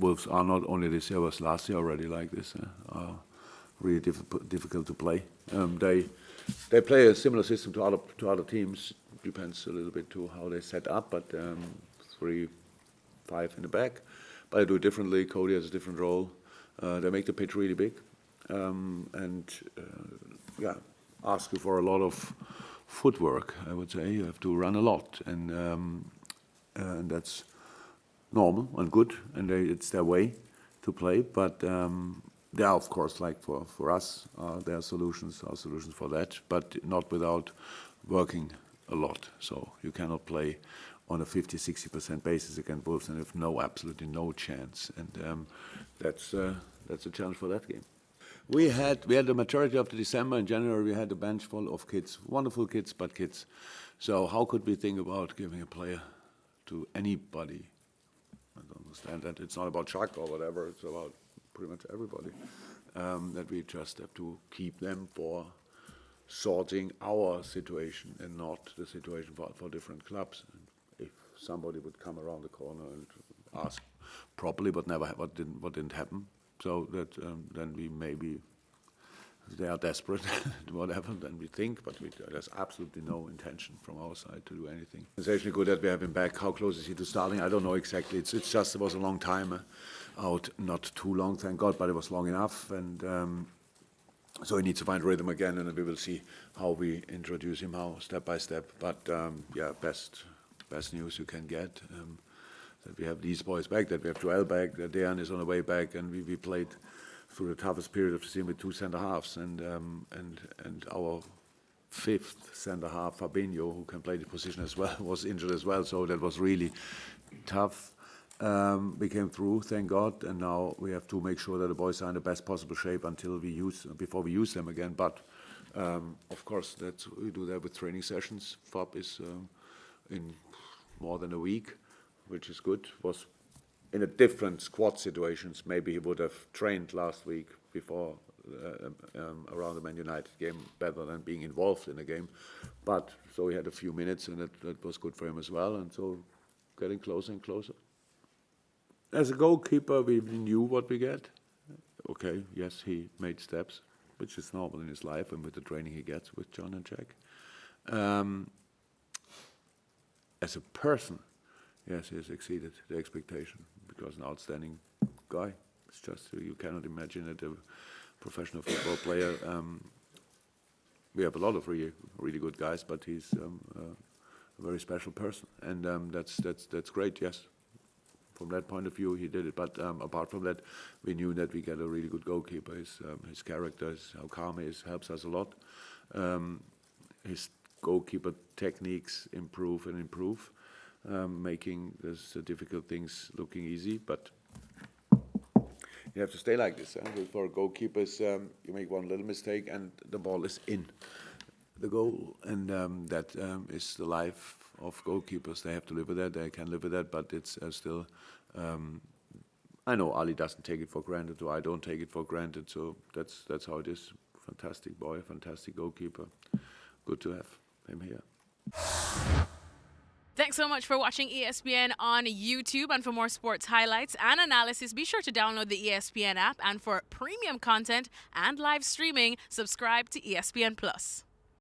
Wolves are not only this year, was last year already like this. Are really difficult to play. They play a similar system to other teams. Depends a little bit to how they set up, but 3-5 in the back. But they do it differently. Cody has a different role. They make the pitch really big, ask you for a lot of footwork. I would say you have to run a lot, and that's normal and good, and it's their way to play. But there are, of course, like for us, there are solutions for that, but not without working a lot. So you cannot play on a 50-60% basis against Wolves and have absolutely no chance. And that's a challenge for that game. We had the majority of the December and January. We had a bench full of kids, wonderful kids, but kids. So how could we think about giving a player to anybody? I don't understand that. It's not about Chuck or whatever. It's about pretty much everybody. That we just have to keep them for sorting our situation and not the situation for different clubs. And if somebody would come around the corner and ask properly, but what didn't happen, so that then we maybe, if they are desperate, whatever, then we think, but there's absolutely no intention from our side to do anything. It's actually good that we have him back. How close is he to starting? I don't know exactly. It's just, it was a long time out, not too long, thank God, but it was long enough, and so he needs to find rhythm again, and we will see how we introduce him, step by step. But best news you can get, that we have these boys back, that we have Joel back, that Dejan is on the way back, and we played through the toughest period of the season with 2 centre halves, and our 5th centre half, Fabinho, who can play the position as well, was injured as well. So that was really tough. We came through, thank God, and now we have to make sure that the boys are in the best possible shape before we use them again. But of course, we do that with training sessions. Fab is in more than a week, which is good. Was in a different squad situations. Maybe he would have trained last week before around the Man United game better than being involved in the game. But so he had a few minutes, and that was good for him as well. And so getting closer and closer. As a goalkeeper, we knew what we get. Okay, yes, he made steps, which is normal in his life and with the training he gets with John and Jack. As a person, yes, he has exceeded the expectation because an outstanding guy. It's just, you cannot imagine that a professional football player. We have a lot of really good guys, but he's a very special person, and that's great. Yes. From that point of view, he did it. But apart from that, we knew that we get a really good goalkeeper. His character, how calm he is, helps us a lot. His goalkeeper techniques improve, making these difficult things looking easy. But you have to stay like this. For goalkeepers, you make one little mistake and the ball is in the goal, and that is the life of goalkeepers. They have to live with that. They can live with that, but it's still. I know Ali doesn't take it for granted, or I don't take it for granted. So that's how it is. Fantastic boy, fantastic goalkeeper. Good to have him here. Thanks so much for watching ESPN on YouTube, and for more sports highlights and analysis, be sure to download the ESPN app, and for premium content and live streaming, subscribe to ESPN Plus.